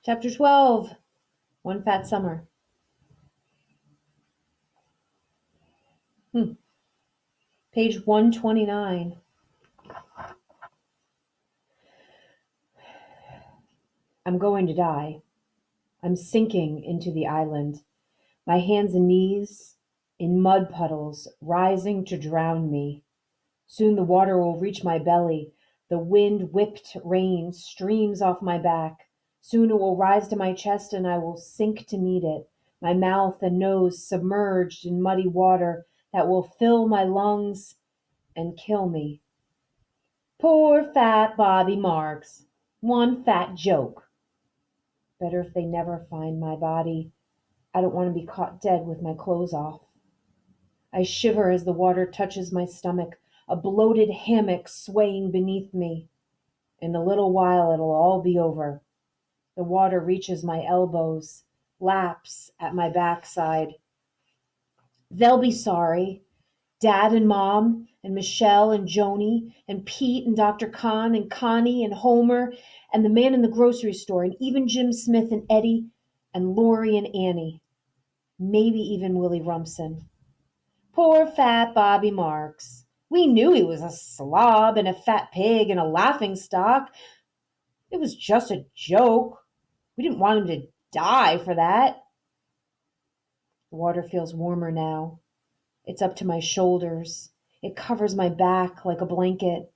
Chapter 12. One Fat Summer. Page 129. I'm going to die. I'm sinking into the island, my hands and knees in mud puddles rising to drown me. Soon the water will reach my belly. The wind-whipped rain streams off my back. Soon it will rise to my chest and I will sink to meet it, my mouth and nose submerged in muddy water that will fill my lungs and kill me. Poor fat Bobby Marks. One fat joke. Better if they never find my body. I don't want to be caught dead with my clothes off. I shiver as the water touches my stomach, a bloated hammock swaying beneath me. In a little while it'll all be over. The water reaches my elbows, laps at my backside. They'll be sorry. Dad and Mom and Michelle and Joni and Pete and Dr. Khan and Connie and Homer and the man in the grocery store and even Jim Smith and Eddie and Lori and Annie. Maybe even Willie Rumpson. Poor fat Bobby Marks. We knew he was a slob and a fat pig and a laughing stock. It was just a joke. We didn't want him to die for that. The water feels warmer now. It's up to my shoulders. It covers my back like a blanket.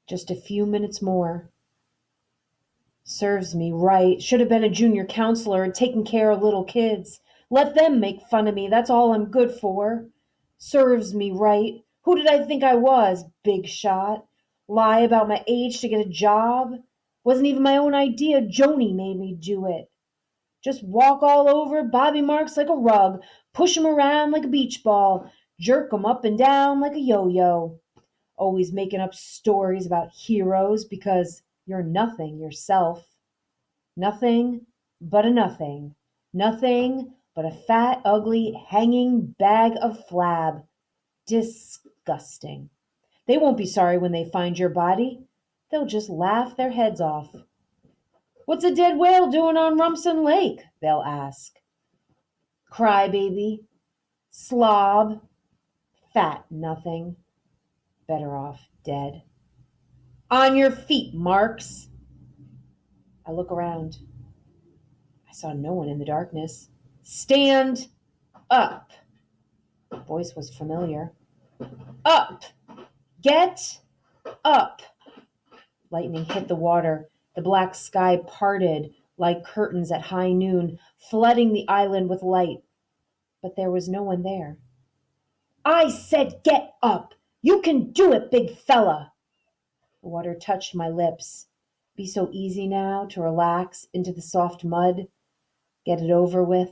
Just a few minutes more. Serves me right. Should have been a junior counselor and taken care of little kids. Let them make fun of me. That's all I'm good for. Serves me right. Who did I think I was, big shot? Lie about my age to get a job? Wasn't even my own idea. Joni made me do it. Just walk all over Bobby Marks like a rug, push him around like a beach ball, jerk him up and down like a yo-yo. Always making up stories about heroes because you're nothing yourself. Nothing but a nothing. Nothing but a fat, ugly, hanging bag of flab. Disgusting. They won't be sorry when they find your body. They'll just laugh their heads off. What's a dead whale doing on Rumson Lake? They'll ask. Crybaby, slob, fat nothing. Better off dead. On your feet, Marks. I look around. I saw no one in the darkness. Stand up. The voice was familiar. Up! Get up! Lightning hit the water. The black sky parted like curtains at high noon, flooding the island with light. But there was no one there. I said get up! You can do it, big fella! The water touched my lips. Be so easy now to relax into the soft mud. Get it over with.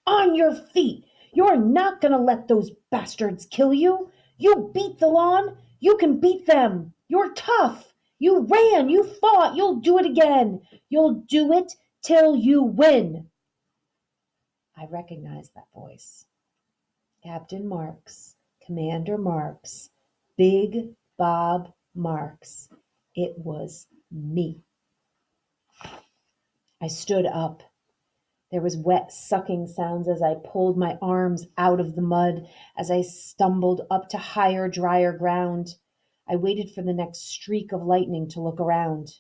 On your feet! You're not going to let those bastards kill you. You beat the lawn. You can beat them. You're tough. You ran. You fought. You'll do it again. You'll do it till you win. I recognized that voice. Captain Marks, Commander Marks, Big Bob Marks. It was me. I stood up. There was wet sucking sounds as I pulled my arms out of the mud, as I stumbled up to higher, drier ground. I waited for the next streak of lightning to look around.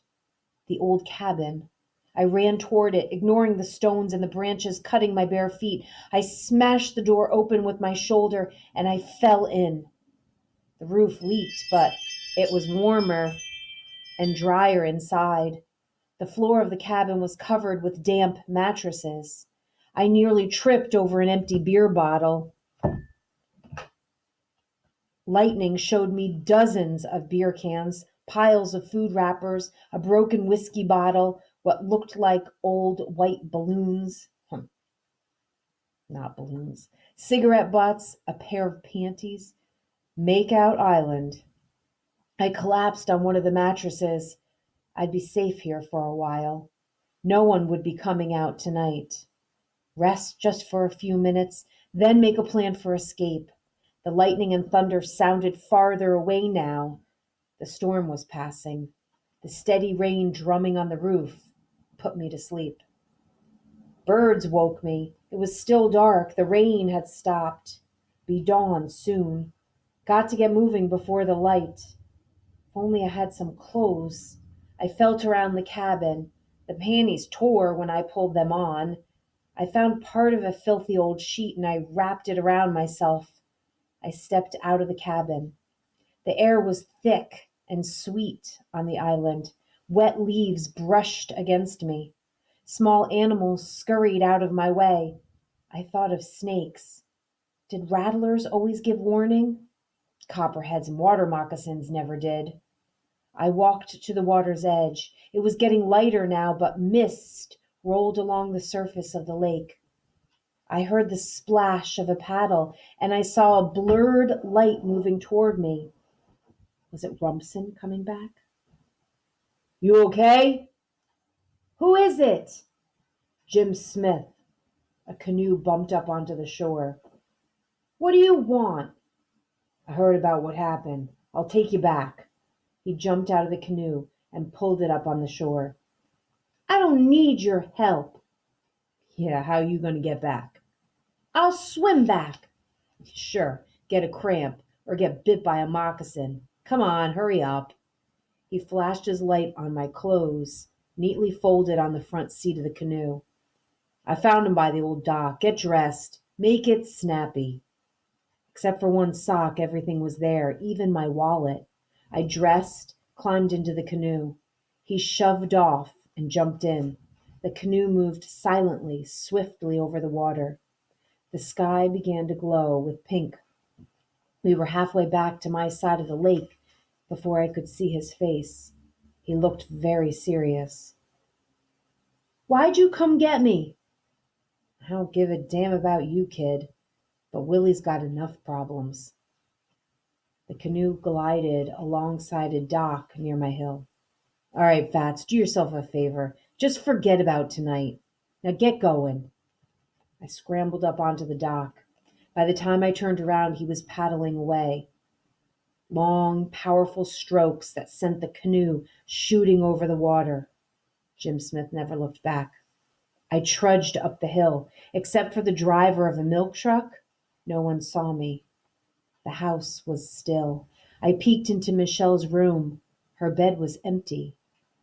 The old cabin. I ran toward it, ignoring the stones and the branches cutting my bare feet. I smashed the door open with my shoulder, and I fell in. The roof leaked, but it was warmer and drier inside. The floor of the cabin was covered with damp mattresses. I nearly tripped over an empty beer bottle. Lightning showed me dozens of beer cans, piles of food wrappers, a broken whiskey bottle, what looked like old white balloons. Not balloons. Cigarette butts, a pair of panties. Makeout Island. I collapsed on one of the mattresses. I'd be safe here for a while. No one would be coming out tonight. Rest just for a few minutes, then make a plan for escape. The lightning and thunder sounded farther away now. The storm was passing. The steady rain drumming on the roof put me to sleep. Birds woke me. It was still dark. The rain had stopped. Be dawn soon. Got to get moving before the light. If only I had some clothes. I felt around the cabin. The panties tore when I pulled them on. I found part of a filthy old sheet and I wrapped it around myself. I stepped out of the cabin. The air was thick and sweet on the island. Wet leaves brushed against me. Small animals scurried out of my way. I thought of snakes. Did rattlers always give warning? Copperheads and water moccasins never did. I walked to the water's edge. It was getting lighter now, but mist rolled along the surface of the lake. I heard the splash of a paddle, and I saw a blurred light moving toward me. Was it Rumsen coming back? You okay? Who is it? Jim Smith. A canoe bumped up onto the shore. What do you want? I heard about what happened. I'll take you back. He jumped out of the canoe and pulled it up on the shore. I don't need your help. Yeah, how you gonna get back? I'll swim back. Sure, get a cramp or get bit by a moccasin. Come on, hurry up. He flashed his light on my clothes, neatly folded on the front seat of the canoe. I found him by the old dock. Get dressed. Make it snappy. Except for one sock, everything was there, even my wallet. I dressed, climbed into the canoe. He shoved off and jumped in. The canoe moved silently, swiftly over the water. The sky began to glow with pink. We were halfway back to my side of the lake before I could see his face. He looked very serious. Why'd you come get me? I don't give a damn about you, kid, but Willie's got enough problems. The canoe glided alongside a dock near my hill. All right, Fats, do yourself a favor. Just forget about tonight. Now get going. I scrambled up onto the dock. By the time I turned around, he was paddling away. Long, powerful strokes that sent the canoe shooting over the water. Jim Smith never looked back. I trudged up the hill. Except for the driver of a milk truck, no one saw me. The house was still. I peeked into Michelle's room. Her bed was empty.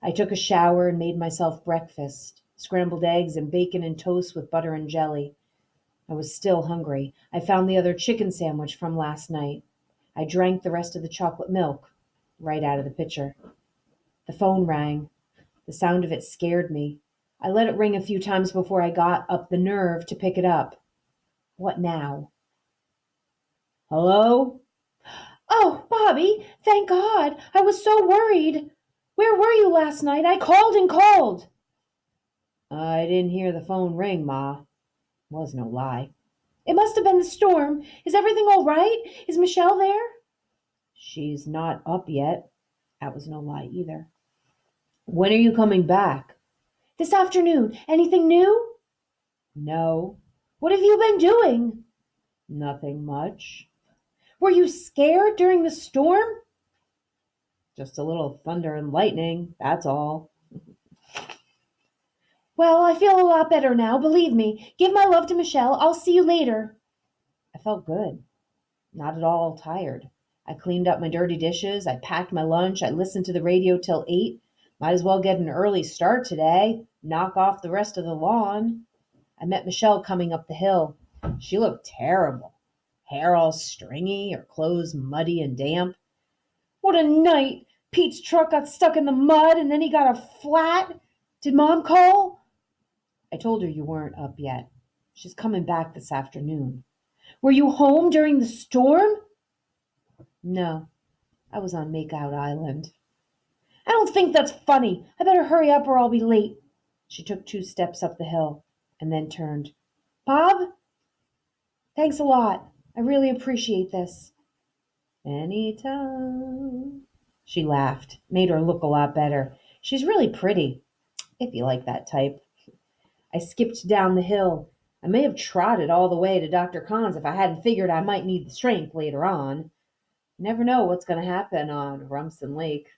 I took a shower and made myself breakfast, scrambled eggs and bacon and toast with butter and jelly. I was still hungry. I found the other chicken sandwich from last night. I drank the rest of the chocolate milk, right out of the pitcher. The phone rang. The sound of it scared me. I let it ring a few times before I got up the nerve to pick it up. What now? Hello? Oh, Bobby, thank God. I was so worried. Where were you last night? I called and called. I didn't hear the phone ring, Ma. Was no lie. It must have been the storm. Is everything all right? Is Michelle there? She's not up yet. That was no lie either. When are you coming back? This afternoon. Anything new? No. What have you been doing? Nothing much. Were you scared during the storm? Just a little thunder and lightning, that's all. Well, I feel a lot better now, believe me. Give my love to Michelle. I'll see you later. I felt good. Not at all tired. I cleaned up my dirty dishes. I packed my lunch. I listened to the radio till 8. Might as well get an early start today. Knock off the rest of the lawn. I met Michelle coming up the hill. She looked terrible. Hair all stringy, her clothes muddy and damp. What a night! Pete's truck got stuck in the mud and then he got a flat. Did Mom call? I told her you weren't up yet. She's coming back this afternoon. Were you home during the storm? No, I was on Makeout Island. I don't think that's funny. I better hurry up or I'll be late. She took 2 steps up the hill and then turned. Bob? Thanks a lot. I really appreciate this. Anytime. She laughed, made her look a lot better. She's really pretty, if you like that type. I skipped down the hill. I may have trotted all the way to Dr. Kahn's if I hadn't figured I might need the strength later on. You never know what's going to happen on Rumsen Lake.